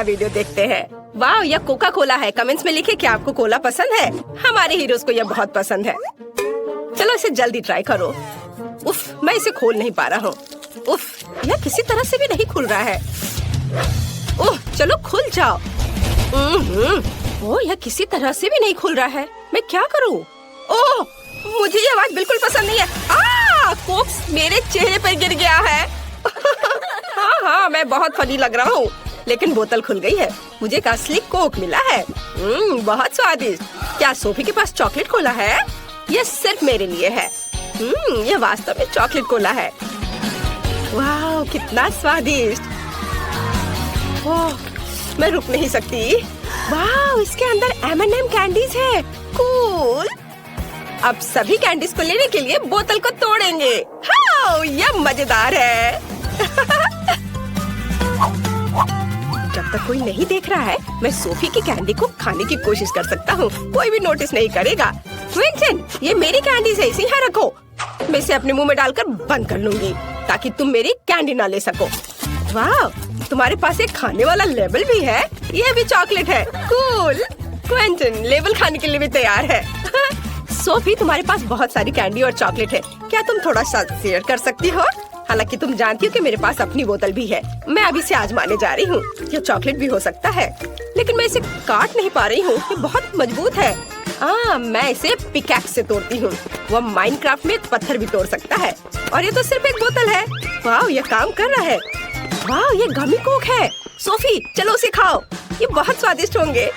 Video देखते हैं। वाह, यह कोका कोला है। कमेंट्स में लिखे कि आपको कोला पसंद है। हमारे हीरोज को यह बहुत पसंद है। चलो इसे जल्दी ट्राई करो। उफ, मैं इसे खोल नहीं पा रहा हूँ। उफ, यह किसी तरह से भी नहीं खुल रहा है। ओह, चलो खुल जाओ। ओह, यह किसी तरह से भी नहीं खुल रहा है। मैं क्या करूँ? ओह, मुझे ये आवाज बिल्कुल पसंद नहीं है। कोक मेरे चेहरे पर गिर गया है। हाँ, मैं बहुत फनी लग रहा हूँ, लेकिन बोतल खुल गई है। मुझे एक असली कोक मिला है। बहुत स्वादिष्ट। क्या सोफी के पास चॉकलेट कोला है? यह सिर्फ मेरे लिए है। यह वास्तव में चॉकलेट कोला है। वाह, कितना स्वादिष्ट। ओह, मैं रुक नहीं सकती। वाह, इसके अंदर M&M कैंडीज है। कूल। अब सभी कैंडीज को लेने के लिए बोतल को तोड़ेंगे। हाँ, यह मजेदार है। जब तक कोई नहीं देख रहा है, मैं सोफी की कैंडी को खाने की कोशिश कर सकता हूँ। कोई भी नोटिस नहीं करेगा। क्विंटन, ये मेरी कैंडीज है, इसे यहाँ रखो। मैं इसे अपने मुंह में डालकर बंद कर लूंगी ताकि तुम मेरी कैंडी ना ले सको। वाह, तुम्हारे पास एक खाने वाला लेबल भी है। ये भी चॉकलेट है। कूल। क्विंटन लेबल खाने के लिए भी तैयार है। सोफी, तुम्हारे पास बहुत सारी कैंडी और चॉकलेट है। क्या तुम थोड़ा सा शेयर कर सकती हो? हालांकि तुम जानती हो कि मेरे पास अपनी बोतल भी है। मैं अभी इसे आजमाने जा रही हूँ। ये चॉकलेट भी हो सकता है, लेकिन मैं इसे काट नहीं पा रही हूँ। ये बहुत मजबूत है। मैं इसे पिकैक्स से तोड़ती हूँ। वह माइनक्राफ्ट में पत्थर भी तोड़ सकता है। और ये तो सिर्फ एक बोतल है। वाह, ये काम कर रहा है। वाह, ये गमी कोक है। सोफी, चलो उसे खाओ। ये बहुत स्वादिष्ट होंगे।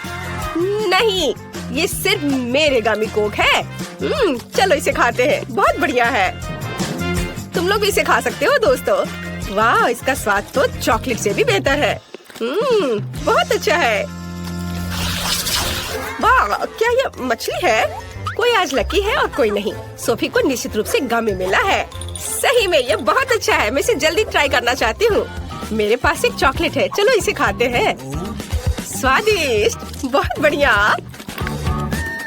नहीं, ये सिर्फ मेरे गमी कोक है। चलो इसे खाते हैं। बहुत बढ़िया है। तुम लोग भी इसे खा सकते हो दोस्तों। वाह, इसका स्वाद तो चॉकलेट से भी बेहतर है। बहुत अच्छा है। वाह, क्या ये मछली है? कोई आज लकी है और कोई नहीं। सोफी को निश्चित रूप से गमी मिला है। सही में ये बहुत अच्छा है। मैं इसे जल्दी ट्राई करना चाहती हूँ। मेरे पास एक चॉकलेट है, चलो इसे खाते हैं। स्वादिष्ट, बहुत बढ़िया।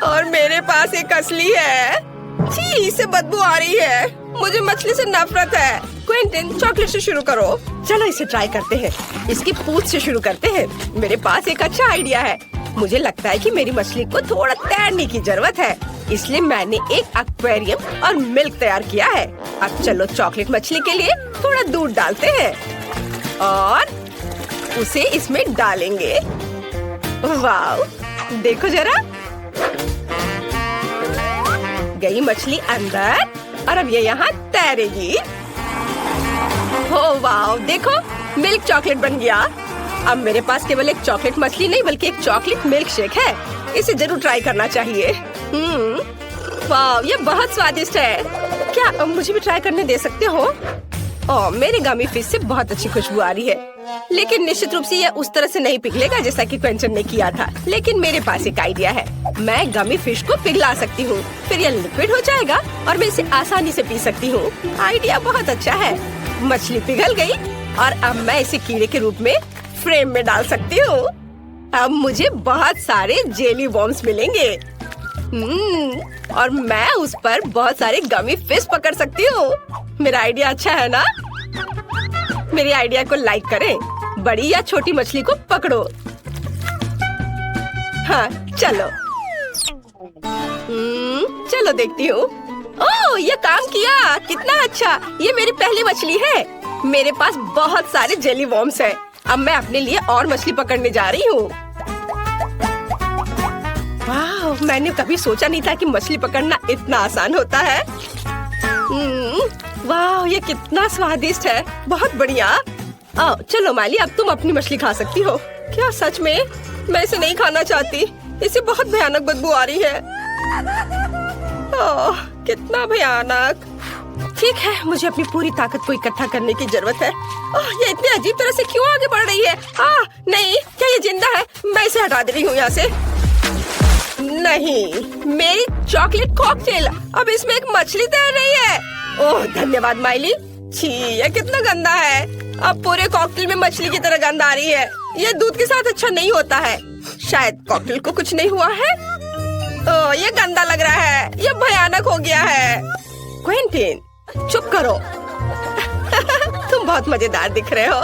और मेरे पास एक असली है। छी, इसे बदबू आ रही है। मुझे मछली से नफरत है। क्विंटन, चॉकलेट से शुरू करो। चलो इसे ट्राई करते हैं। इसकी पूंछ से शुरू करते हैं। मेरे पास एक अच्छा आइडिया है। मुझे लगता है कि मेरी मछली को थोड़ा तैरने की जरूरत है, इसलिए मैंने एक एक्वेरियम और मिल्क तैयार किया है। अब चलो चॉकलेट मछली के लिए थोड़ा दूध डालते हैं और उसे इसमें डालेंगे। वाह, देखो जरा, गई मछली अंदर और अब ये यहाँ तैरेगी। हो वाह, देखो मिल्क चॉकलेट बन गया। अब मेरे पास केवल एक चॉकलेट मछली नहीं बल्कि एक चॉकलेट मिल्क शेक है। इसे जरूर ट्राई करना चाहिए। वाह, ये बहुत स्वादिष्ट है। क्या मुझे भी ट्राई करने दे सकते हो? ओह, मेरे गमी फिश से बहुत अच्छी खुशबू आ रही है, लेकिन निश्चित रूप से यह उस तरह से नहीं पिघलेगा जैसा कि क्विंटन ने किया था। लेकिन मेरे पास एक आइडिया है। मैं गमी फिश को पिघला सकती हूँ, फिर यह लिक्विड हो जाएगा और मैं इसे आसानी से पी सकती हूँ। आइडिया बहुत अच्छा है। मछली पिघल गई और अब मैं इसे कीड़े के रूप में फ्रेम में डाल सकती हूँ। अब मुझे बहुत सारे जेली वॉर्म्स मिलेंगे। और मैं उस पर बहुत सारे गमी फिश पकड़ सकती हूँ। मेरा आइडिया अच्छा है ना? मेरे आइडिया को लाइक करें। बड़ी या छोटी मछली को पकड़ो। हाँ, चलो। चलो देखती हूँ। ओह, ये काम किया। कितना अच्छा। ये मेरी पहली मछली है। मेरे पास बहुत सारे जेली वॉर्म्स हैं। अब मैं अपने लिए और मछली पकड़ने जा रही हूँ। वाह, मैंने कभी सोचा नहीं था कि मछली पकड़ना इतना आसान होता है। वाह, ये कितना स्वादिष्ट है। बहुत बढ़िया। चलो माली, अब तुम अपनी मछली खा सकती हो। क्या सच में? मैं इसे नहीं खाना चाहती। इसे बहुत भयानक बदबू आ रही है। ओह, कितना भयानक। ठीक है, मुझे अपनी पूरी ताकत को इकट्ठा करने की जरूरत है। ओह, ये इतनी अजीब तरह से क्यों आगे बढ़ रही है? नहीं, क्या ये जिंदा है? मैं इसे हटा दे रही हूँ यहाँ से। नहीं, मेरी चॉकलेट कॉकटेल, अब इसमें एक मछली तैर रही है। ओह, धन्यवाद माइली। छी, ये कितना गंदा है। अब पूरे कॉकटेल में मछली की तरह गंद आ रही है। ये दूध के साथ अच्छा नहीं होता है। शायद कॉकटेल को कुछ नहीं हुआ है। ओह, ये गंदा लग रहा है। ये भयानक हो गया है। क्विंटन, चुप करो। तुम बहुत मजेदार दिख रहे हो।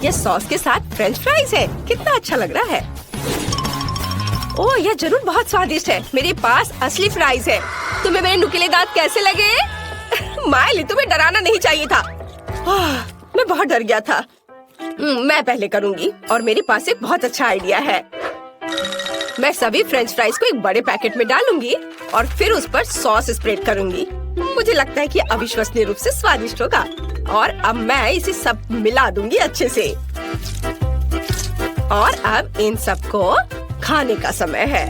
ये सॉस के साथ फ्रेंच फ्राइज है। कितना अच्छा लग रहा है। ओह, यह जरूर बहुत स्वादिष्ट है। मेरे पास असली फ्राइज है। तुम्हें मेरे नुकीले दांत कैसे लगे? माइली, तुम्हें डराना नहीं चाहिए था। मैं बहुत डर गया था। मैं पहले करूँगी और मेरे पास एक बहुत अच्छा आइडिया है। मैं सभी फ्रेंच फ्राइज को एक बड़े पैकेट में डालूंगी और फिर उस पर सॉस स्प्रेड करूंगी। मुझे लगता है कि अविश्वसनीय रूप से स्वादिष्ट होगा। और अब मैं इसे सब मिला दूंगी अच्छे से। और अब इन सबको खाने का समय है।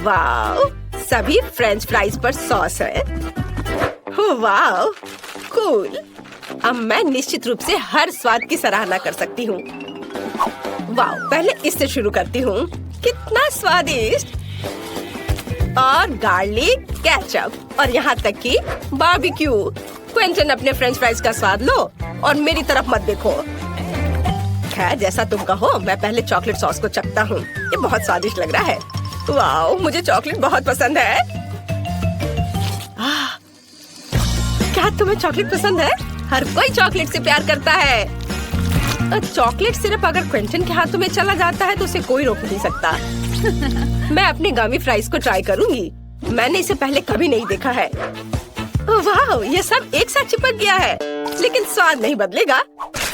वाव, सभी फ्रेंच फ्राइज पर सॉस है। वाव, कूल। अब मैं निश्चित रूप से हर स्वाद की सराहना कर सकती हूँ। वाव, पहले इससे शुरू करती हूँ। कितना स्वादिष्ट। और गार्लिक केचप और यहाँ तक कि बारबेक्यू। क्विंटन, अपने फ्रेंच फ्राइज का स्वाद लो और मेरी तरफ मत देखो। खैर, जैसा तुम कहो। मैं पहले चॉकलेट सॉस को चखता हूँ। ये बहुत स्वादिष्ट लग रहा है। वाओ, मुझे चॉकलेट बहुत पसंद है। क्या तुम्हें चॉकलेट पसंद है? हर कोई चॉकलेट से प्यार करता है। चॉकलेट सिर्फ अगर क्विंटन के हाथों में चला जाता है तो उसे कोई रोक नहीं सकता। मैं अपने गमी फ्राइज को ट्राई करूंगी। मैंने इसे पहले कभी नहीं देखा है। वाह, ये सब एक साथ चिपक गया है, लेकिन स्वाद नहीं बदलेगा।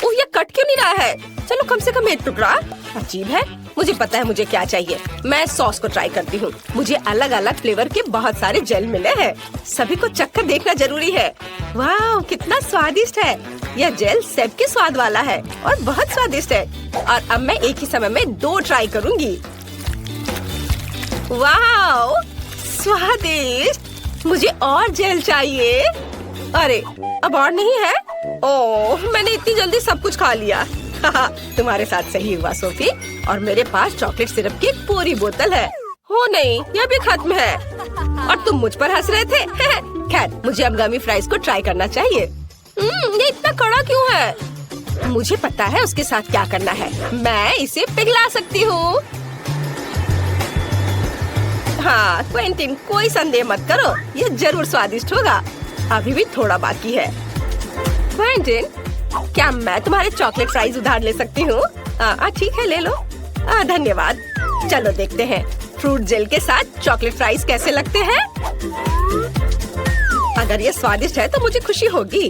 ओह, ये कट क्यों नहीं रहा है? चलो कम से कम एक टुकड़ा। अजीब है। मुझे पता है मुझे क्या चाहिए। मैं सॉस को ट्राई करती हूँ। मुझे अलग अलग फ्लेवर के बहुत सारे जेल मिले हैं। सभी को चखकर देखना जरूरी है। वाह, कितना स्वादिष्ट है। यह जेल सेब के स्वाद वाला है और बहुत स्वादिष्ट है। और अब मैं एक ही समय में 2 ट्राई करूँगी। वाह, स्वादिष्ट। मुझे और जेल चाहिए। अरे, अब और नहीं है? ओह, मैंने इतनी जल्दी सब कुछ खा लिया। तुम्हारे साथ सही हुआ सोफी। और मेरे पास चॉकलेट सिरप की पूरी बोतल है। हो नहीं, यह भी खत्म है। और तुम मुझ पर हंस रहे थे। खैर, मुझे अब गमी फ्राइज को ट्राई करना चाहिए। ये इतना कड़ा क्यों है? मुझे पता है उसके साथ क्या करना है। मैं इसे पिघला सकती हूँ। हाँ, क्विंटन, कोई संदेह मत करो। ये जरूर स्वादिष्ट होगा। अभी भी थोड़ा बाकी है। क्विंटन, क्या मैं तुम्हारे चॉकलेट फ्राइज उधार ले सकती हूँ? ठीक है, ले लो। धन्यवाद। चलो देखते हैं फ्रूट जेल के साथ चॉकलेट फ्राइज कैसे लगते हैं। अगर ये स्वादिष्ट है तो मुझे खुशी होगी।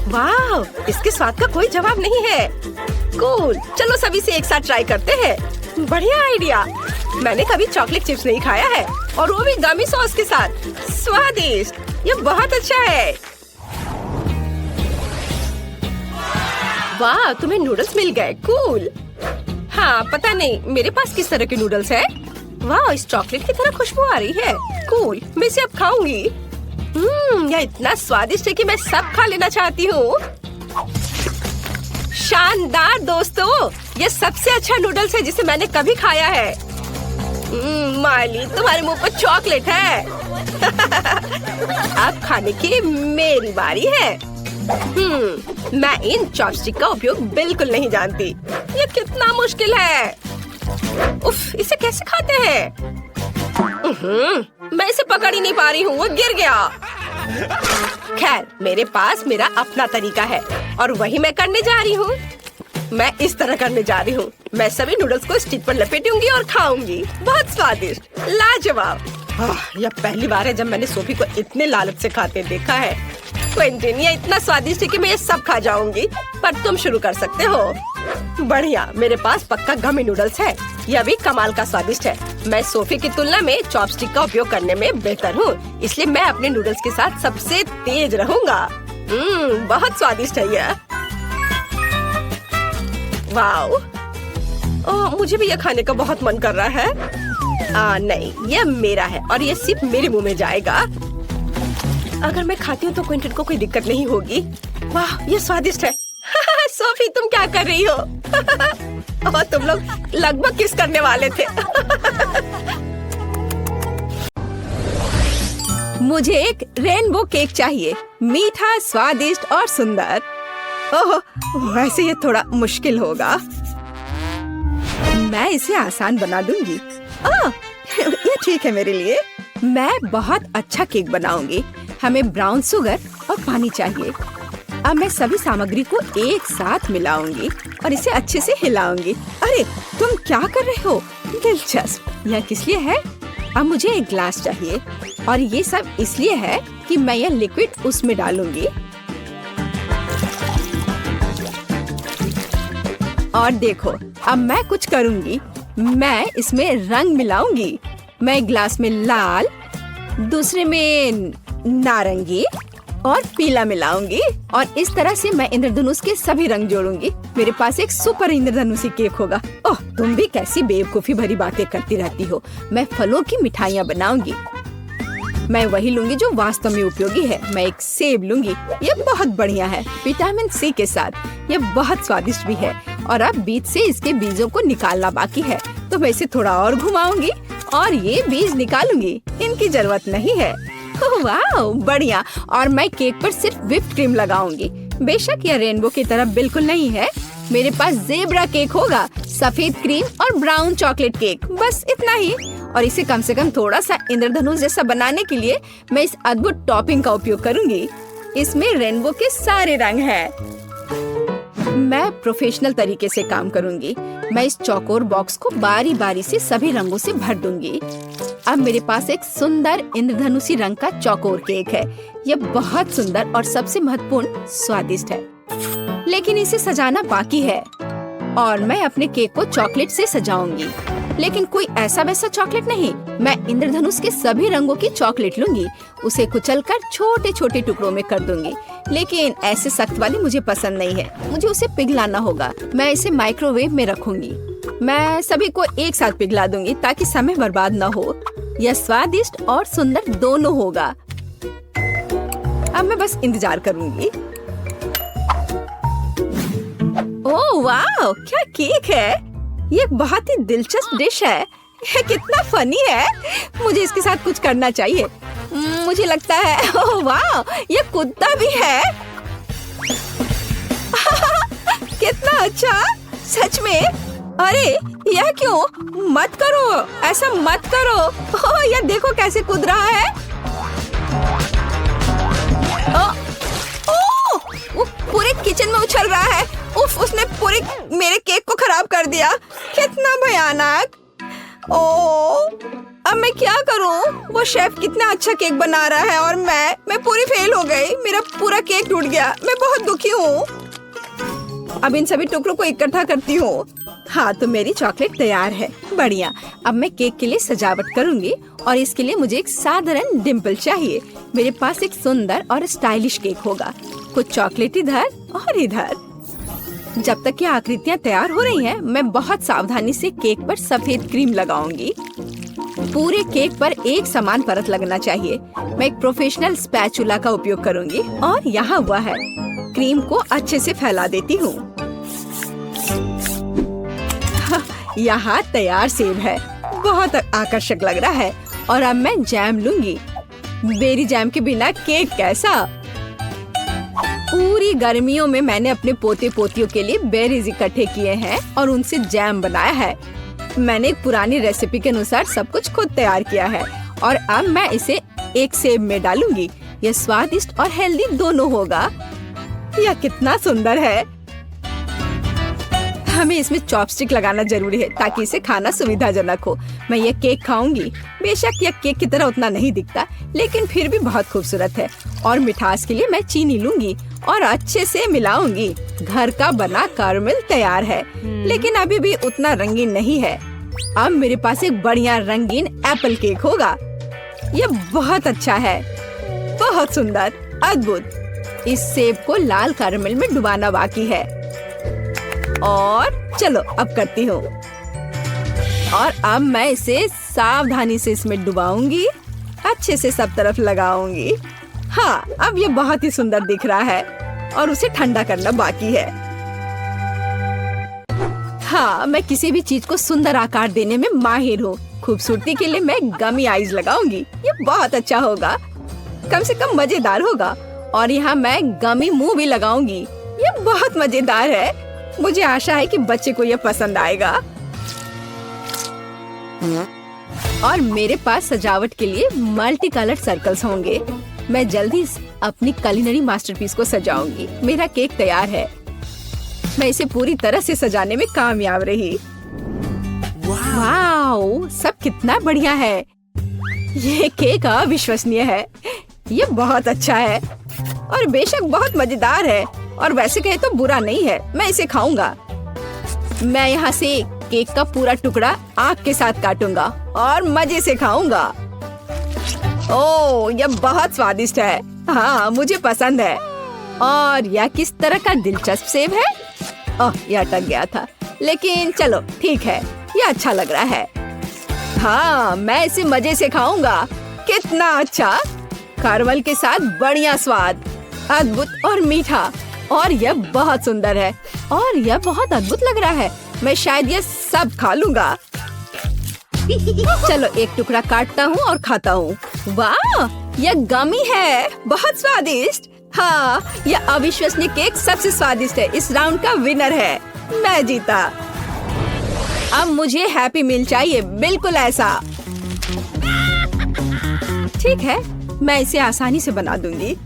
वाह, इसके स्वाद का कोई जवाब नहीं है। कूल, चलो सभी से एक साथ ट्राई करते हैं। बढ़िया आइडिया। मैंने कभी चॉकलेट चिप्स नहीं खाया है, और वो भी गमी सॉस के साथ। स्वादिष्ट, ये बहुत अच्छा है। वाह, तुम्हें नूडल्स मिल गए। कूल। हाँ, पता नहीं मेरे पास किस तरह के नूडल्स है। वाह, इस चॉकलेट की तरह खुशबू आ रही है। कूल, मैं इसे अब खाऊंगी। यह इतना स्वादिष्ट है कि मैं सब खा लेना चाहती हूँ। शानदार दोस्तों, ये सबसे अच्छा नूडल्स है जिसे मैंने कभी खाया है। माइली, तुम्हारे मुंह पर चॉकलेट है। अब खाने की मेरी बारी है। मैं इन चॉपस्टिक का उपयोग बिल्कुल नहीं जानती। ये कितना मुश्किल है। उफ, इसे कैसे खाते हैं? मैं इसे पकड़ ही नहीं पा रही हूँ। वो गिर गया। खैर, मेरे पास मेरा अपना तरीका है और वही मैं करने जा रही हूँ। मैं इस तरह करने जा रही हूँ। मैं सभी नूडल्स को स्टिक पर लपेटूंगी और खाऊंगी। बहुत स्वादिष्ट, लाजवाब। यह पहली बार है जब मैंने सोफी को इतने लालच से खाते देखा है। क्विंटन, ये इतना स्वादिष्ट है कि मैं ये सब खा जाऊंगी। पर तुम शुरू कर सकते हो। बढ़िया, मेरे पास पक्का गमी नूडल्स है। यह भी कमाल का स्वादिष्ट है। मैं सोफी की तुलना में चॉपस्टिक का उपयोग करने में बेहतर हूँ, इसलिए मैं अपने नूडल्स के साथ सबसे तेज रहूंगा। बहुत स्वादिष्ट है यह। वाओ, मुझे भी यह खाने का बहुत मन कर रहा है। नहीं, यह मेरा है और यह सिर्फ मेरे मुंह में जाएगा। अगर मैं खाती हूँ तो क्विंटन को कोई दिक्कत नहीं होगी। वाह, ये स्वादिष्ट है। सोफी, तुम क्या कर रही हो? और तुम लोग लगभग किस करने वाले थे। मुझे एक रेनबो केक चाहिए, मीठा, स्वादिष्ट और सुंदर। ओह, वैसे ये थोड़ा मुश्किल होगा। मैं इसे आसान बना दूंगी। ये ठीक है मेरे लिए। मैं बहुत अच्छा केक बनाऊंगी। हमें ब्राउन शुगर और पानी चाहिए। अब मैं सभी सामग्री को एक साथ मिलाऊंगी और इसे अच्छे से हिलाऊंगी। अरे तुम क्या कर रहे हो? दिलचस्प। यह किस लिए है? अब मुझे एक ग्लास चाहिए और ये सब इसलिए है कि मैं यह लिक्विड उसमें डालूंगी। और देखो, अब मैं कुछ करूंगी। मैं इसमें रंग मिलाऊंगी। मैं ग्लास में लाल, दूसरे में नारंगी और पीला मिलाऊंगी और इस तरह से मैं इंद्रधनुष के सभी रंग जोड़ूंगी। मेरे पास एक सुपर इंद्रधनुषी केक होगा। ओह, तुम भी कैसी बेवकूफी भरी बातें करती रहती हो। मैं फलों की मिठाइयाँ बनाऊंगी। मैं वही लूंगी जो वास्तव में उपयोगी है। मैं एक सेब लूंगी। ये बहुत बढ़िया है, विटामिन सी के साथ। ये बहुत स्वादिष्ट भी है। और अब बीज से इसके बीजों को निकालना बाकी है, तो मैं इसे थोड़ा और घुमाऊंगी और ये बीज निकालूंगी। इनकी जरूरत नहीं है। वाह, बढ़िया। और मैं केक पर सिर्फ व्हिप्ड क्रीम लगाऊंगी। बेशक यह रेनबो की तरह बिल्कुल नहीं है। मेरे पास ज़ेब्रा केक होगा, सफेद क्रीम और ब्राउन चॉकलेट केक, बस इतना ही। और इसे कम से कम थोड़ा सा इंद्रधनुष जैसा बनाने के लिए मैं इस अद्भुत टॉपिंग का उपयोग करूंगी। इसमें रेनबो के सारे रंग हैं। मैं प्रोफेशनल तरीके से काम करूंगी। मैं इस चौकोर बॉक्स को बारी बारी से सभी रंगों से भर दूंगी। अब मेरे पास एक सुंदर इंद्रधनुषी रंग का चौकोर केक है। यह बहुत सुंदर और सबसे महत्वपूर्ण स्वादिष्ट है, लेकिन इसे सजाना बाकी है। और मैं अपने केक को चॉकलेट से सजाऊंगी, लेकिन कोई ऐसा वैसा चॉकलेट नहीं। मैं इंद्रधनुष के सभी रंगों की चॉकलेट लूंगी, उसे कुचलकर छोटे छोटे टुकड़ों में कर दूंगी। लेकिन ऐसे सख्त वाली मुझे पसंद नहीं है, मुझे उसे पिघलाना होगा। मैं इसे माइक्रोवेव में रखूंगी। मैं सभी को एक साथ पिघला दूंगी ताकि समय बर्बाद न हो। यह स्वादिष्ट और सुंदर दोनों होगा। अब मैं बस इंतजार करूंगी। ओह वाह, क्या केक है! ये एक बहुत ही दिलचस्प डिश है। ये कितना फनी है। मुझे इसके साथ कुछ करना चाहिए। मुझे लगता है, ओह वाह, ये कुत्ता भी है। कितना अच्छा, सच में। अरे यह क्यों? मत करो, ऐसा मत करो। ओह, यह देखो कैसे कूद रहा है। वो पूरे किचन में उछल रहा है। उफ, उसने पूरे मेरे केक को खराब कर दिया। कितना भयानक। ओह, अब मैं क्या करूं? वो शेफ कितना अच्छा केक बना रहा है और मैं पूरी फेल हो गई। मेरा पूरा केक टूट गया। मैं बहुत दुखी हूँ। अब इन सभी टुकड़ों को इकट्ठा करती हूँ। हाँ, तो मेरी चॉकलेट तैयार है। बढ़िया। अब मैं केक के लिए सजावट करूंगी और इसके लिए मुझे एक साधारण डिम्पल चाहिए। मेरे पास एक सुंदर और स्टाइलिश केक होगा। कुछ चॉकलेट इधर और इधर। जब तक ये आकृतियाँ तैयार हो रही हैं, मैं बहुत सावधानी से केक पर सफेद क्रीम लगाऊंगी। पूरे केक पर एक समान परत लगना चाहिए। मैं एक प्रोफेशनल स्पैचुला का उपयोग करूंगी और यहाँ हुआ है। क्रीम को अच्छे से फैला देती हूँ। यहाँ तैयार सेब है, बहुत आकर्षक लग रहा है। और अब मैं जैम लूंगी। बेरी जैम के बिना केक कैसा? पूरी गर्मियों में मैंने अपने पोते पोतियों के लिए बेरीज इकट्ठे किए हैं और उनसे जैम बनाया है। मैंने एक पुरानी रेसिपी के अनुसार सब कुछ खुद तैयार किया है और अब मैं इसे एक सेब में डालूंगी। यह स्वादिष्ट और हेल्दी दोनों होगा। यह कितना सुंदर है। हमें इसमें चॉपस्टिक लगाना जरूरी है ताकि इसे खाना सुविधाजनक हो। मैं यह केक खाऊंगी। बेशक यह केक की तरह उतना नहीं दिखता, लेकिन फिर भी बहुत खूबसूरत है। और मिठास के लिए मैं चीनी लूंगी और अच्छे से मिलाऊंगी। घर का बना कैरमेल तैयार है, लेकिन अभी भी उतना रंगीन नहीं है। अब मेरे पास एक बढ़िया रंगीन एप्पल केक होगा। यह बहुत अच्छा है, बहुत सुंदर, अद्भुत। इस सेब को लाल कैरमेल में डुबाना बाकी है। और चलो अब करती हूँ। और अब मैं इसे सावधानी से इसमें डुबाऊंगी, अच्छे से सब तरफ लगाऊंगी। हाँ, अब ये बहुत ही सुंदर दिख रहा है और उसे ठंडा करना बाकी है। हाँ, मैं किसी भी चीज को सुंदर आकार देने में माहिर हूँ। खूबसूरती के लिए मैं गमी आईज लगाऊंगी। ये बहुत अच्छा होगा, कम से कम मजेदार होगा। और यहाँ मैं गमी मुंह भी लगाऊंगी। ये बहुत मजेदार है। मुझे आशा है कि बच्चे को यह पसंद आएगा। और मेरे पास सजावट के लिए मल्टी कलर्ड सर्कल्स होंगे। मैं जल्दी अपनी कुलिनरी मास्टरपीस को सजाऊंगी। मेरा केक तैयार है। मैं इसे पूरी तरह से सजाने में कामयाब रही। वाओ, सब कितना बढ़िया है। ये केक अविश्वसनीय है। ये बहुत अच्छा है और बेशक बहुत मजेदार है, और वैसे कहे तो बुरा नहीं है। मैं इसे खाऊंगा। मैं यहाँ से केक का पूरा टुकड़ा आग के साथ काटूंगा और मजे से खाऊंगा। ओह, यह बहुत स्वादिष्ट है। हाँ, मुझे पसंद है। और यह किस तरह का दिलचस्प सेब है? ओह, यह अटक गया था, लेकिन चलो ठीक है, यह अच्छा लग रहा है। हाँ, मैं इसे मजे से खाऊंगा। कितना अच्छा, कैरमल के साथ बढ़िया स्वाद, अद्भुत और मीठा, और यह बहुत सुंदर है और यह बहुत अद्भुत लग रहा है। मैं शायद यह सब खा लूंगा। चलो एक टुकड़ा काटता हूँ और खाता हूँ। वाह, यह गमी है, बहुत स्वादिष्ट। हाँ, यह अविश्वसनीय केक सबसे स्वादिष्ट है। इस राउंड का विनर है। मैं जीता। अब मुझे हैप्पी मील चाहिए, बिल्कुल ऐसा। ठीक है, मैं इसे आसानी से बना दूंगी।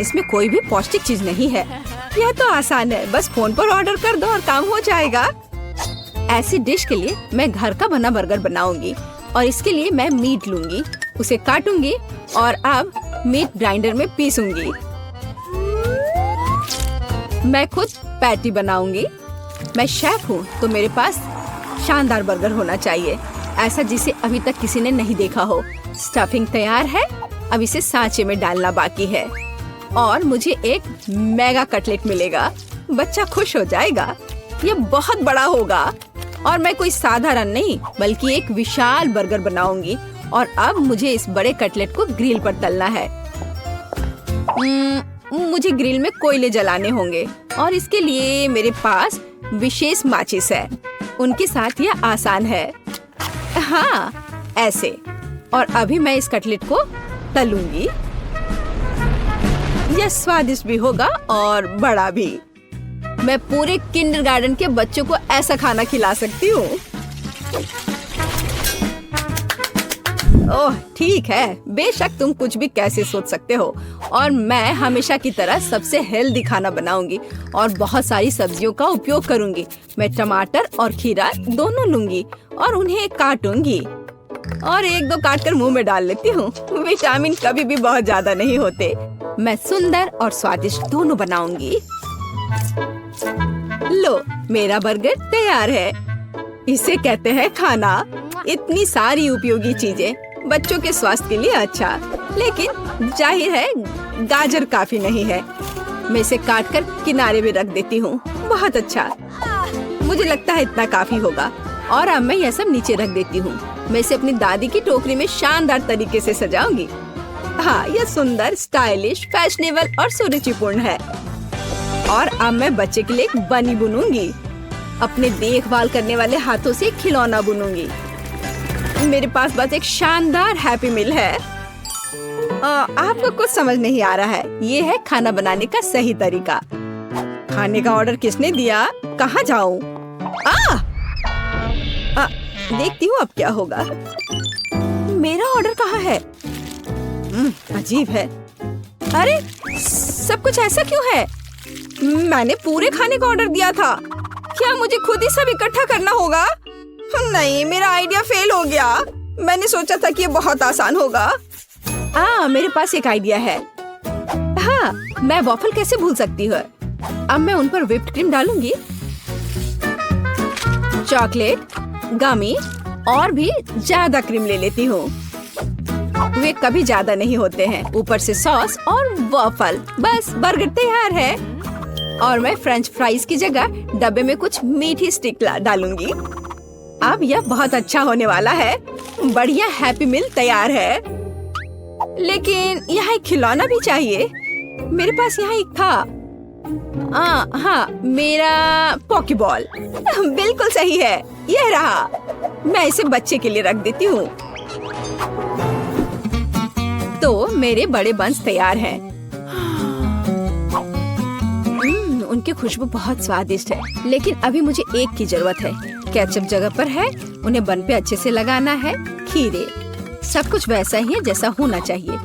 इसमें कोई भी पौष्टिक चीज नहीं है। यह तो आसान है, बस फोन पर ऑर्डर कर दो और काम हो जाएगा। ऐसी डिश के लिए मैं घर का बना बर्गर बनाऊंगी, और इसके लिए मैं मीट लूंगी, उसे काटूंगी और अब मीट ग्राइंडर में पीसूंगी। मैं खुद पैटी बनाऊंगी। मैं शेफ हूँ, तो मेरे पास शानदार बर्गर होना चाहिए, ऐसा जिसे अभी तक किसी ने नहीं देखा हो। स्टफिंग तैयार है, अब इसे सांचे में डालना बाकी है, और मुझे एक मेगा कटलेट मिलेगा। बच्चा खुश हो जाएगा। ये बहुत बड़ा होगा, और मैं कोई साधारण नहीं बल्कि एक विशाल बर्गर बनाऊंगी। और अब मुझे इस बड़े कटलेट को ग्रिल पर तलना है। मुझे ग्रिल में कोयले जलाने होंगे, और इसके लिए मेरे पास विशेष माचिस है। उनके साथ यह आसान है। हाँ, ऐसे। और अभी मैं इस कटलेट को तलूंगी। यह स्वादिष्ट भी होगा और बड़ा भी। मैं पूरे किंडरगार्टन के बच्चों को ऐसा खाना खिला सकती हूँ। ओह, ठीक है, बेशक तुम कुछ भी कैसे सोच सकते हो। और मैं हमेशा की तरह सबसे हेल्दी खाना बनाऊंगी और बहुत सारी सब्जियों का उपयोग करूंगी। मैं टमाटर और खीरा दोनों लूंगी और उन्हें काटूंगी, और एक दो काटकर मुंह में डाल लेती हूँ। विटामिन कभी भी बहुत ज्यादा नहीं होते। मैं सुंदर और स्वादिष्ट दोनों बनाऊंगी। लो, मेरा बर्गर तैयार है। इसे कहते हैं खाना। इतनी सारी उपयोगी चीजें, बच्चों के स्वास्थ्य के लिए अच्छा, लेकिन जाहिर है गाजर काफी नहीं है। मैं इसे काटकर किनारे में रख देती हूँ। बहुत अच्छा, मुझे लगता है इतना काफी होगा। और अब मैं यह सब नीचे रख देती हूँ। मैं इसे अपनी दादी की टोकरी में शानदार तरीके से सजाऊंगी। हाँ, यह सुंदर, स्टाइलिश, फैशनेबल और सुरुचिपूर्ण है। और अब मैं बच्चे के लिए एक बनी बुनूंगी। अपने देखभाल करने वाले हाथों से खिलौना बुनूंगी। मेरे पास बस एक शानदार हैप्पी मील है। आपको कुछ समझ नहीं आ रहा है। ये है खाना बनाने का सही तरीका। खाने का ऑर्डर किसने दिया? कहाँ जाऊँ? देखती हूँ अब क्या होगा। मेरा ऑर्डर कहाँ है? अजीब है। अरे, सब कुछ ऐसा क्यों है? मैंने पूरे खाने का ऑर्डर दिया था। क्या मुझे खुद ही सब इकट्ठा करना होगा? नहीं, मेरा आइडिया फेल हो गया। मैंने सोचा था कि ये बहुत आसान होगा। मेरे पास एक आइडिया है। हाँ, मैं वॉफल कैसे भूल सकती हूँ। अब मैं उन पर व्हिप्ड क्रीम डालूंगी, चॉकलेट, गमी और भी ज्यादा क्रीम ले लेती हूँ। वे कभी ज्यादा नहीं होते हैं। ऊपर से सॉस और वॉफल, बस बर्गर तैयार है। और मैं फ्रेंच फ्राइज की जगह डब्बे में कुछ मीठी स्टिक डालूंगी। अब यह बहुत अच्छा होने वाला है। बढ़िया हैप्पी मील तैयार है। लेकिन यहाँ एक खिलौना भी चाहिए। मेरे पास यहाँ एक था। हाँ, मेरा पॉकीबॉल। बिल्कुल सही है, यह रहा। मैं इसे बच्चे के लिए रख देती हूँ। तो मेरे बड़े बंस तैयार हैं। उनकी खुशबू बहुत स्वादिष्ट है, लेकिन अभी मुझे एक की जरूरत है। केचप जगह पर है, उन्हें बन पे अच्छे से लगाना है। खीरे, सब कुछ वैसा ही है जैसा होना चाहिए।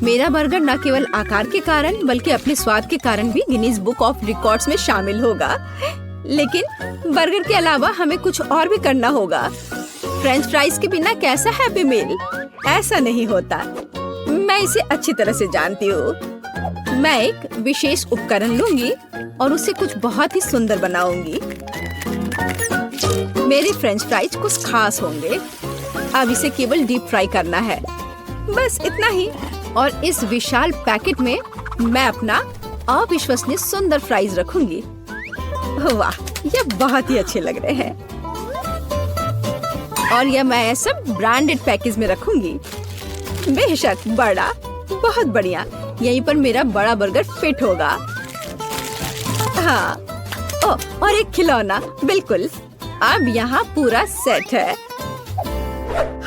मेरा बर्गर न केवल आकार के कारण बल्कि अपने स्वाद के कारण भी गिनीज बुक ऑफ रिकॉर्ड्स में शामिल होगा। लेकिन बर्गर के अलावा हमें कुछ और भी करना होगा। फ्रेंच फ्राइज के बिना कैसा हैप्पी मील? ऐसा नहीं होता। मैं इसे अच्छी तरह से जानती हूँ। मैं एक विशेष उपकरण लूंगी और उसे कुछ बहुत ही सुंदर बनाऊंगी। मेरे फ्रेंच फ्राइज कुछ खास होंगे। अब इसे केवल डीप फ्राई करना है, बस इतना ही। और इस विशाल पैकेट में मैं अपना अविश्वसनीय सुंदर फ्राइज रखूंगी। वाह, ये बहुत ही अच्छे लग रहे हैं। और यह मैं सब ब्रांडेड पैकेज में रखूंगी। बेशक बड़ा, बहुत बढ़िया। यहीं पर मेरा बड़ा बर्गर फिट होगा। हाँ, ओ, और एक खिलौना, बिल्कुल। अब यहाँ पूरा सेट है।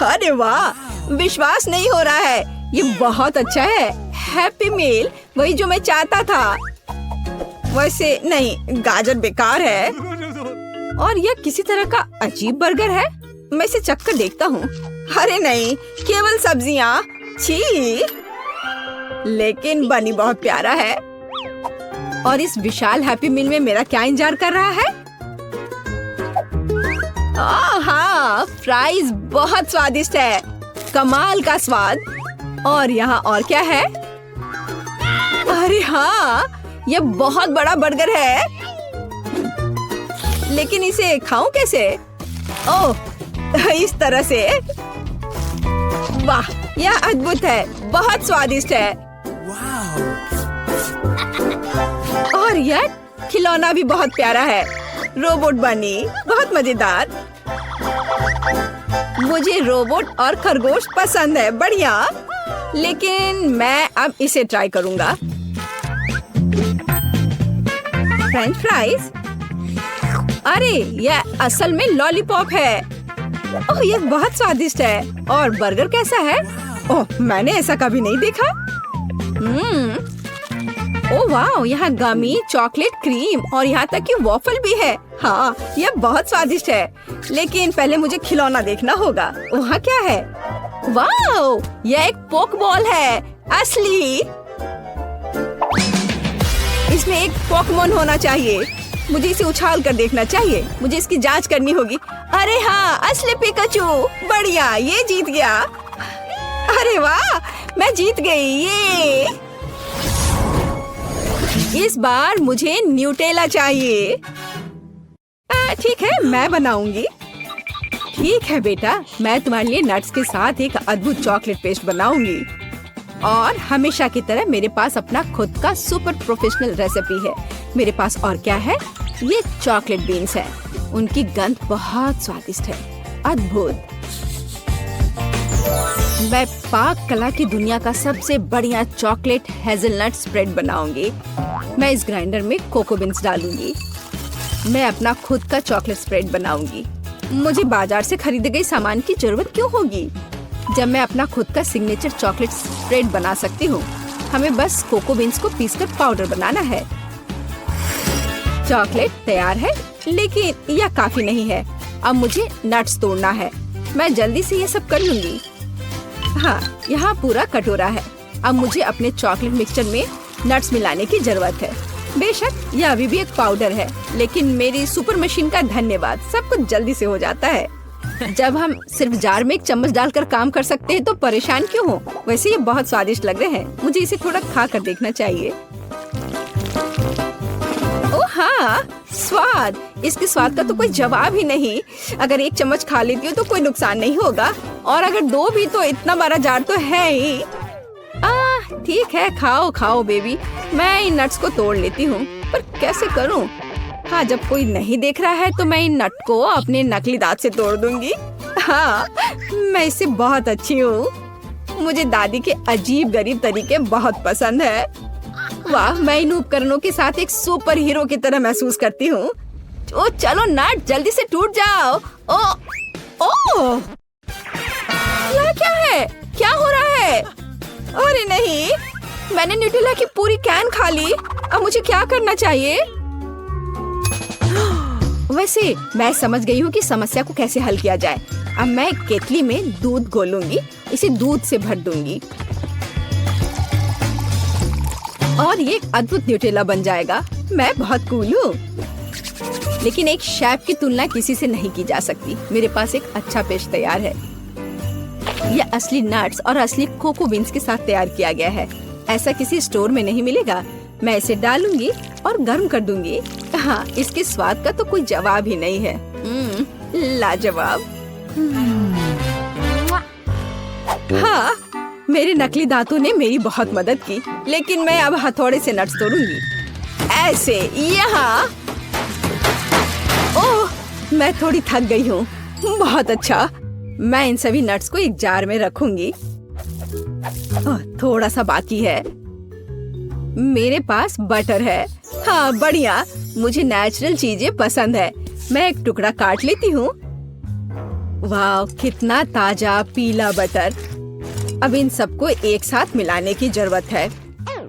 अरे वाह, विश्वास नहीं हो रहा है। ये बहुत अच्छा है। हैप्पी मील, वही जो मैं चाहता था। वैसे नहीं, गाजर बेकार है। और यह किसी तरह का अजीब बर्गर है। मैं इसे चखकर देखता हूँ। अरे नहीं, केवल सब्जियाँ। छी, लेकिन बनी बहुत प्यारा है। और इस विशाल हैप्पी मील में मेरा क्या इंतजार कर रहा है? हाँ, फ्राइज बहुत स्वादिष्ट है। कमाल का स्वाद। और यहाँ और क्या है? अरे हाँ, ये बहुत बड़ा बर्गर है। लेकिन इसे खाऊं कैसे? ओह, इस तरह से। वाह, यह अद्भुत है, बहुत स्वादिष्ट है। और यह खिलौना भी बहुत प्यारा है। रोबोट बनी, बहुत मजेदार। मुझे रोबोट और खरगोश पसंद है। बढ़िया। लेकिन मैं अब इसे ट्राई करूंगा। French fries? अरे, यह असल में लॉलीपॉप है। ओह, ये बहुत स्वादिष्ट है। और बर्गर कैसा है? ओह, मैंने ऐसा कभी नहीं देखा। ओह वाह, यहाँ गमी, चॉकलेट, क्रीम और यहाँ तक कि वॉफल भी है। हाँ, यह बहुत स्वादिष्ट है। लेकिन पहले मुझे खिलौना देखना होगा। वहाँ क्या है? वाह, यह एक पोक बॉल है, असली। इसमें एक पोकेमोन होना चाहिए। मुझे इसे उछाल कर देखना चाहिए। मुझे इसकी जांच करनी होगी। अरे हाँ, असली पिकाचू। बढ़िया, ये जीत गया। अरे वाह, मैं जीत गई। ये इस बार मुझे न्यूटेला चाहिए। ठीक है, मैं बनाऊंगी। ठीक है बेटा, मैं तुम्हारे लिए नट्स के साथ एक अद्भुत चॉकलेट पेस्ट बनाऊंगी। और हमेशा की तरह मेरे पास अपना खुद का सुपर प्रोफेशनल रेसिपी है। मेरे पास और क्या है? ये चॉकलेट बीन्स है। उनकी गंध बहुत स्वादिष्ट है। अद्भुत। मैं पाक कला की दुनिया का सबसे बढ़िया चॉकलेट हेजलनट स्प्रेड बनाऊंगी। मैं इस ग्राइंडर में कोको बीन्स डालूंगी। मैं अपना खुद का चॉकलेट स्प्रेड बनाऊंगी। मुझे बाजार से खरीदे गए सामान की जरूरत क्यों होगी जब मैं अपना खुद का सिग्नेचर चॉकलेट स्प्रेड बना सकती हूँ। हमें बस कोको बीन्स को पीसकर पाउडर बनाना है। चॉकलेट तैयार है, लेकिन यह काफी नहीं है। अब मुझे नट्स तोड़ना है। मैं जल्दी से ये सब कर लूंगी। हाँ, यहाँ पूरा कटोरा है। अब मुझे अपने चॉकलेट मिक्सचर में नट्स मिलाने की जरूरत है। बेशक यह अभी भी एक पाउडर है, लेकिन मेरी सुपर मशीन का धन्यवाद, सब कुछ जल्दी से हो जाता है। जब हम सिर्फ जार में एक चम्मच डालकर काम कर सकते हैं तो परेशान क्यों हो? वैसे ये बहुत स्वादिष्ट लग रहे हैं। मुझे इसे थोड़ा खा कर देखना चाहिए। ओह हाँ, स्वाद। इसके स्वाद का तो कोई जवाब ही नहीं। अगर एक चम्मच खा लेती हूँ तो कोई नुकसान नहीं होगा, और अगर दो भी तो इतना बड़ा जार तो है ही। ठीक है, खाओ खाओ बेबी। मैं इन नट्स को तोड़ लेती हूँ, पर कैसे करूँ? हाँ, जब कोई नहीं देख रहा है तो मैं इन नट को अपने नकली दांत से तोड़ दूंगी। हाँ, मैं इससे बहुत अच्छी हूँ। मुझे दादी के अजीब गरीब तरीके बहुत पसंद है। वाह, मैं इन उपकरणों के साथ एक सुपर हीरो की तरह महसूस करती हूँ। ओ चलो नट, जल्दी से टूट जाओ। ओ क्या है? क्या हो रहा है? अरे नहीं, मैंने न्यूटेला की पूरी कैन खा ली। अब मुझे क्या करना चाहिए? वैसे मैं समझ गई हूँ कि समस्या को कैसे हल किया जाए। अब मैं केतली में दूध घोलूंगी, इसे दूध से भर दूंगी। और ये एक अद्भुत न्यूटेला बन जाएगा। मैं बहुत कूल हूँ। लेकिन एक शेफ की तुलना किसी से नहीं की जा सकती। मेरे पास एक अच्छा पेस्ट तैयार है। यह असली नट्स और असली कोको बीन्स के साथ तैयार किया गया है। ऐसा किसी स्टोर में नहीं मिलेगा। मैं इसे डालूंगी और गर्म कर दूंगी। हाँ, इसके स्वाद का तो कोई जवाब ही नहीं है। लाजवाब। हाँ, मेरे नकली दांतों ने मेरी बहुत मदद की, लेकिन मैं अब हथौड़े से नट्स तोड़ूंगी। ऐसे यहाँ। ओह, मैं थोड़ी थक गई हूँ। बहुत अच्छा। मैं इन सभी नट्स को एक जार में रखूंगी। थोड़ा सा बाकी है। मेरे पास बटर है। हाँ, बढ़िया। मुझे नेचुरल चीजें पसंद है। मैं एक टुकड़ा काट लेती हूँ। वाह, कितना ताजा पीला बटर। अब इन सबको एक साथ मिलाने की जरूरत है।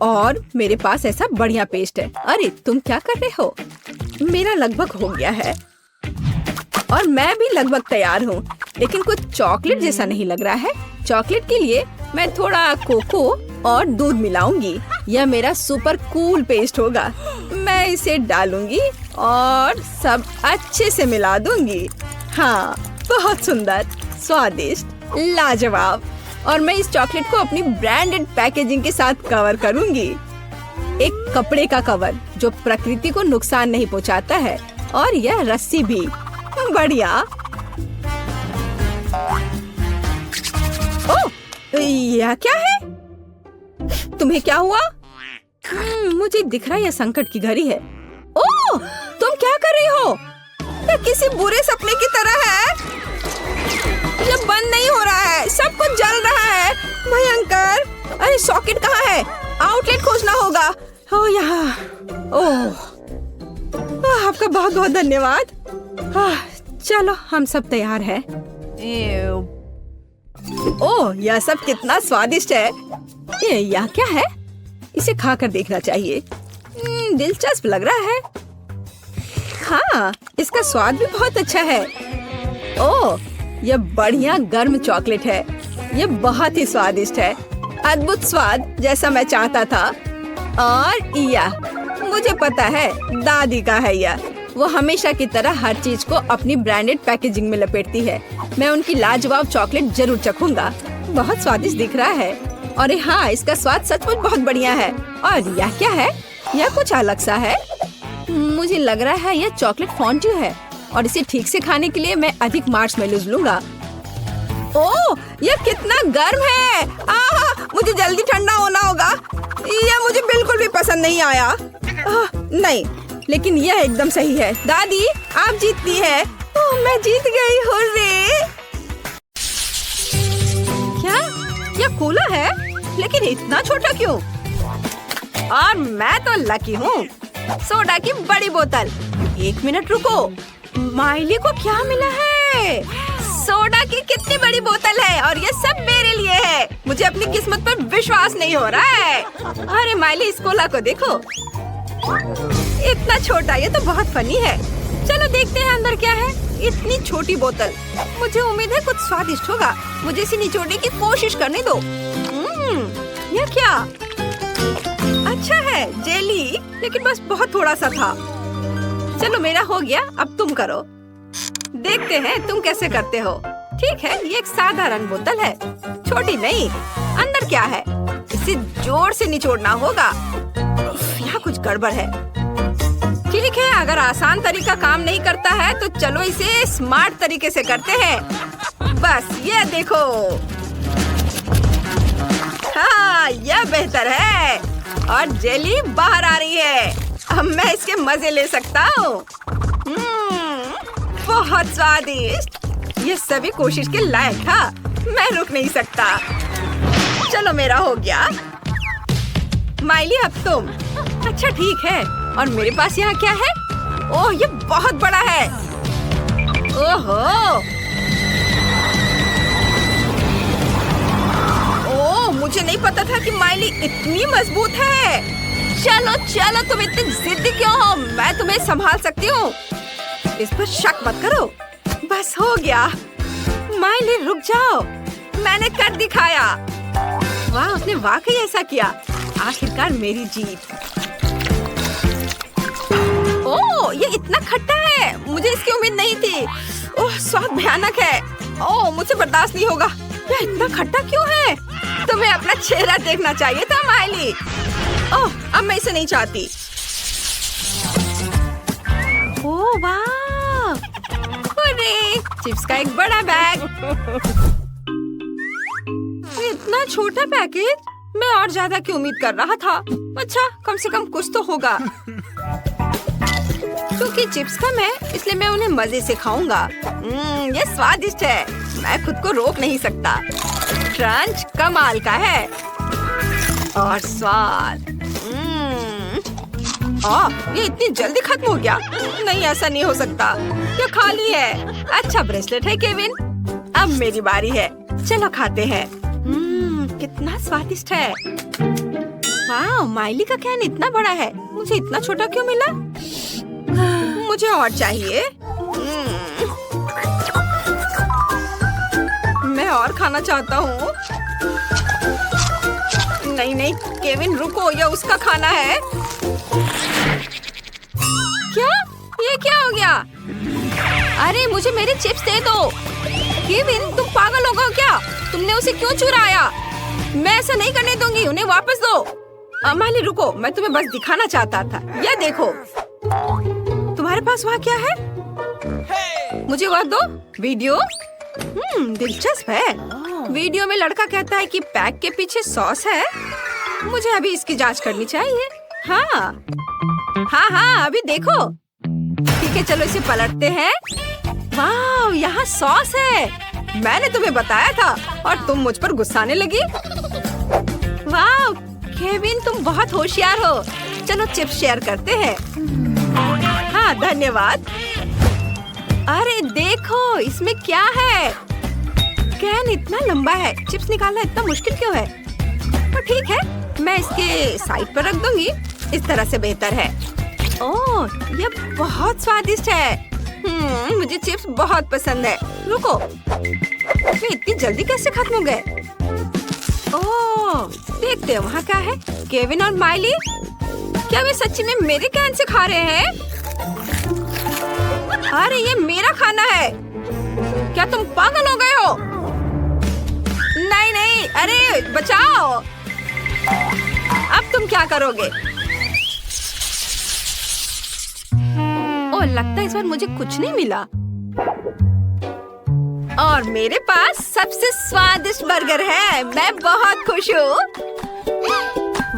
और मेरे पास ऐसा बढ़िया पेस्ट है। अरे, तुम क्या कर रहे हो? मेरा लगभग हो गया है और मैं भी लगभग तैयार हूँ, लेकिन कुछ चॉकलेट जैसा नहीं लग रहा है। चॉकलेट के लिए मैं थोड़ा कोको और दूध मिलाऊंगी। यह मेरा सुपर कूल पेस्ट होगा। मैं इसे डालूंगी और सब अच्छे से मिला दूंगी। हाँ, बहुत सुंदर, स्वादिष्ट, लाजवाब। और मैं इस चॉकलेट को अपनी ब्रांडेड पैकेजिंग के साथ कवर करूंगी। एक कपड़े का कवर जो प्रकृति को नुकसान नहीं पहुंचाता है। और यह रस्सी भी। बढ़िया। ओह, यह क्या है? तुम्हें क्या हुआ? मुझे दिख रहा है यह संकट की घड़ी है। ओह, तुम क्या कर रही हो? यह किसी बुरे सपने की तरह है। यह बंद नहीं हो रहा है। सब कुछ जल रहा है। भयंकर। अरे, सॉकेट कहाँ है? आउटलेट खोजना होगा। ओह, यहाँ। ओह, आपका बहुत बहुत धन्यवाद। चलो, हम सब तैयार हैं। ओह, यह सब कितना स्वादिष्ट है। यह क्या है? इसे खाकर देखना चाहिए। दिलचस्प लग रहा है। हाँ, इसका स्वाद भी बहुत अच्छा है। ओह, यह बढ़िया गर्म चॉकलेट है। यह बहुत ही स्वादिष्ट है। अद्भुत स्वाद, जैसा मैं चाहता था। और यह मुझे पता है, दादी का है यह। वो हमेशा की तरह हर चीज को अपनी ब्रांडेड पैकेजिंग में लपेटती है। मैं उनकी लाजवाब चॉकलेट जरूर चखूंगा। बहुत स्वादिष्ट दिख रहा है। और हाँ, इसका स्वाद सचमुच बहुत बढ़िया है। और यह क्या है? यह कुछ अलग सा है। मुझे लग रहा है यह चॉकलेट फॉन्ड्यू है। और इसे ठीक से खाने के लिए मैं अधिक मार्शमेलोज लूंगा। ओह, यह कितना गर्म है। मुझे जल्दी ठंडा होना होगा। यह मुझे बिल्कुल भी पसंद नहीं आया। नहीं, लेकिन यह एकदम सही है। दादी, आप जीतती है। ओह, मैं जीत गई। हुर्रे! क्या? यह कूला है, लेकिन इतना छोटा क्यों? और मैं तो लकी हूँ। सोडा की बड़ी बोतल। एक मिनट रुको, माइली को क्या मिला है? सोडा की कितनी बड़ी बोतल है और ये सब मेरे लिए है। मुझे अपनी किस्मत पर विश्वास नहीं हो रहा है। अरे माइली, इस कोला को देखो, इतना छोटा। ये तो बहुत फनी है। चलो देखते हैं अंदर क्या है। इतनी छोटी बोतल। मुझे उम्मीद है कुछ स्वादिष्ट होगा। मुझे इसे निचोड़ने की कोशिश करने दो। यह क्या? अच्छा है, जेली, लेकिन बस बहुत थोड़ा सा था। चलो, मेरा हो गया। अब तुम करो। देखते हैं तुम कैसे करते हो। ठीक है, ये एक साधारण बोतल है, छोटी नहीं। अंदर क्या है? इसे जोर से निचोड़ना होगा। यहाँ कुछ गड़बड़ है। ठीक है, अगर आसान तरीका काम नहीं करता है तो चलो इसे स्मार्ट तरीके से करते हैं। बस ये देखो। हाँ, यह बेहतर है। और जेली बाहर आ रही है। अब मैं इसके मजे ले सकता हूँ। बहुत स्वादिष्ट। ये सभी कोशिश के लायक था। मैं रुक नहीं सकता। चलो, मेरा हो गया। माइली, अब तुम। अच्छा, ठीक है। और मेरे पास यहाँ क्या है? ओह, ये बहुत बड़ा है। ओहो, ओह, मुझे नहीं पता था कि माइली इतनी मजबूत है। चलो चलो, तुम इतनी जिद्दी क्यों हो? मैं तुम्हें संभाल सकती हूँ। इस पर शक मत करो। बस हो गया। माइली, रुक जाओ, मैंने कर दिखाया। वाह, उसने वाकई ऐसा किया। आखिरकार मेरी जीत। ओह, ये इतना खट्टा है, मुझे इसकी उम्मीद नहीं थी। ओह, स्वाद भयानक है। ओह, मुझे बर्दाश्त नहीं होगा। यह इतना खट्टा क्यों है? तुम्हें अपना चेहरा देखना चाहिए था माइली। ओह, अब मैं इसे नहीं चाहती। ओह वाह, अरे चिप्स का एक बड़ा बैग। इतना छोटा पैकेज, मैं और ज्यादा की उम्मीद कर रहा था। अच्छा, कम से कम कुछ तो होगा। क्योंकि चिप्स कम है, इसलिए मैं उन्हें मजे से खाऊंगा। ये स्वादिष्ट है, मैं खुद को रोक नहीं सकता। क्रंच कमाल का है और स्वाद। ये इतनी जल्दी खत्म हो गया। नहीं, ऐसा नहीं हो सकता, ये खाली है। अच्छा ब्रेसलेट है केविन, अब मेरी बारी है। चलो खाते हैं। कितना स्वादिष्ट है। वाह, माइली का कैन इतना बड़ा है, मुझे इतना छोटा क्यों मिला? मुझे और चाहिए। मैं और खाना चाहता हूँ। नहीं नहीं केविन रुको, ये उसका खाना है। क्या? ये क्या हो गया? अरे मुझे मेरे चिप्स दे दो। केविन, तुम पागल हो गए क्या? तुमने उसे क्यों चुराया? मैं ऐसा नहीं करने दूंगी, उन्हें वापस दो। माली रुको, मैं तुम्हें बस दिखाना चाहता था। ये देखो, तुम्हारे पास वहाँ क्या है? मुझे वह दो। वीडियो? दिलचस्प है। वीडियो में लड़का कहता है कि पैक के पीछे सॉस है। मुझे अभी इसकी जांच करनी चाहिए। हाँ, अभी देखो। ठीक है, चलो इसे पलटते हैं। वाह, यहाँ सॉस है। मैंने तुम्हें बताया था और तुम मुझ पर गुस्साने लगी। वाह केविन, तुम बहुत होशियार हो। चलो चिप्स शेयर करते हैं। हाँ धन्यवाद। अरे देखो, इसमें क्या है? कैन इतना लंबा है, चिप्स निकालना इतना मुश्किल क्यों है? तो ठीक है, मैं इसके साइड पर रख दूंगी। इस तरह से बेहतर है। ओह, ये बहुत स्वादिष्ट है। मुझे चिप्स बहुत पसंद है। रुको, ये इतनी जल्दी कैसे खत्म हो गए? ओह, देखते हैं वहाँ क्या है। केविन और माइली, क्या वे सच्ची में मेरे कैन से खा रहे हैं? अरे ये मेरा खाना है। क्या तुम पागल हो गए हो? नहीं, अरे बचाओ। अब तुम क्या करोगे? ओह, लगता है इस बार मुझे कुछ नहीं मिला। और मेरे पास सबसे स्वादिष्ट बर्गर है। मैं बहुत खुश हूँ।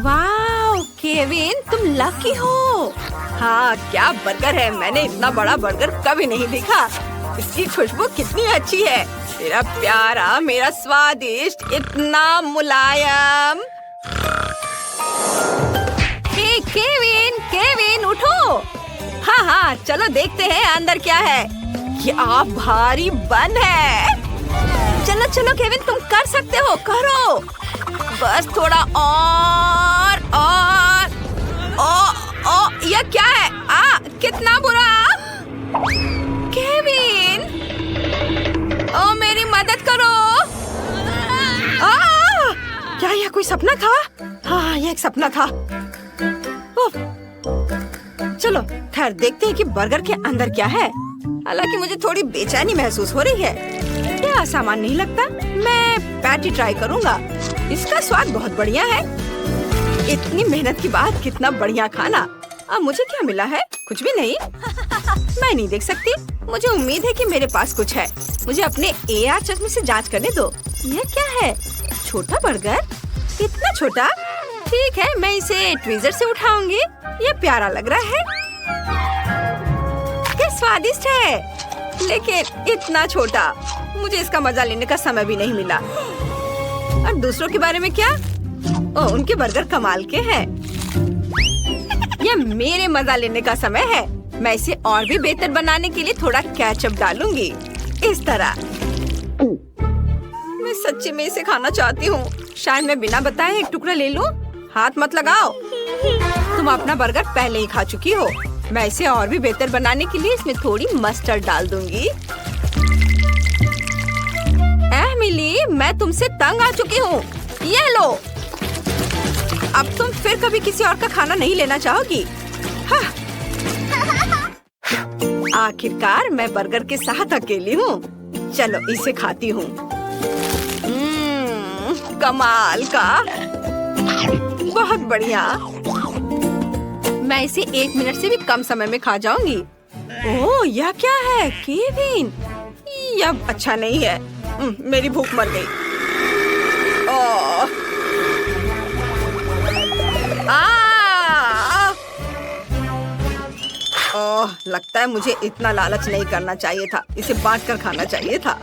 वाह केविन, तुम लकी हो। हाँ, क्या बर्गर है। मैंने इतना बड़ा बर्गर कभी नहीं देखा। इसकी खुशबू कितनी अच्छी है। मेरा प्यारा, मेरा स्वादिष्ट, इतना मुलायम। हे केविन उठो। हाँ, चलो देखते हैं अंदर क्या है। क्या भारी बन है। चलो केविन, तुम कर सकते हो, करो। बस थोड़ा और। यह क्या है? कितना बुरा। केविन, मेरी मदद करो। क्या यह कोई सपना था? हाँ, यह एक सपना था। चलो खैर देखते हैं कि बर्गर के अंदर क्या है। हालांकि मुझे थोड़ी बेचैनी महसूस हो रही है। क्या आसान नहीं लगता। मैं पैटी ट्राई करूंगा। इसका स्वाद बहुत बढ़िया है। इतनी मेहनत के बाद कितना बढ़िया खाना। अब मुझे क्या मिला है? कुछ भी नहीं। मैं नहीं देख सकती। मुझे उम्मीद है कि मेरे पास कुछ है। मुझे अपने AR चश्मे से जांच करने दो। यह क्या है? छोटा बर्गर? इतना छोटा? ठीक है, मैं इसे ट्वीजर से उठाऊंगी। ये प्यारा लग रहा है। ये स्वादिष्ट है, लेकिन इतना छोटा। मुझे इसका मजा लेने का समय भी नहीं मिला। और दूसरों के बारे में क्या? उनके बर्गर कमाल के हैं। ये मेरे मजा लेने का समय है। मैं इसे और भी बेहतर बनाने के लिए थोड़ा केचप डालूंगी। इस तरह। मैं सच्ची में इसे खाना चाहती हूँ। शायद मैं बिना बताए एक टुकड़ा ले लूं। हाथ मत लगाओ। तुम अपना बर्गर पहले ही खा चुकी हो। मैं इसे और भी बेहतर बनाने के लिए इसमें थोड़ी मस्टर्ड डाल दूंगी। एमिली, मैं तुमसे तंग आ चुकी हूँ। ये लो। अब तुम फिर कभी किसी और का खाना नहीं लेना चाहोगी? हाँ। आखिरकार मैं बर्गर के साथ अकेली हूँ। चलो इसे खाती हूँ। कमाल का, बहुत बढ़िया। मैं इसे 1 मिनट से भी कम समय में खा जाऊंगी। ओह, यह क्या है केविन? यह अच्छा नहीं है। मेरी भूख मर गई। ओह, ओह, लगता है मुझे इतना लालच नहीं करना चाहिए था। इसे बांट कर खाना चाहिए था।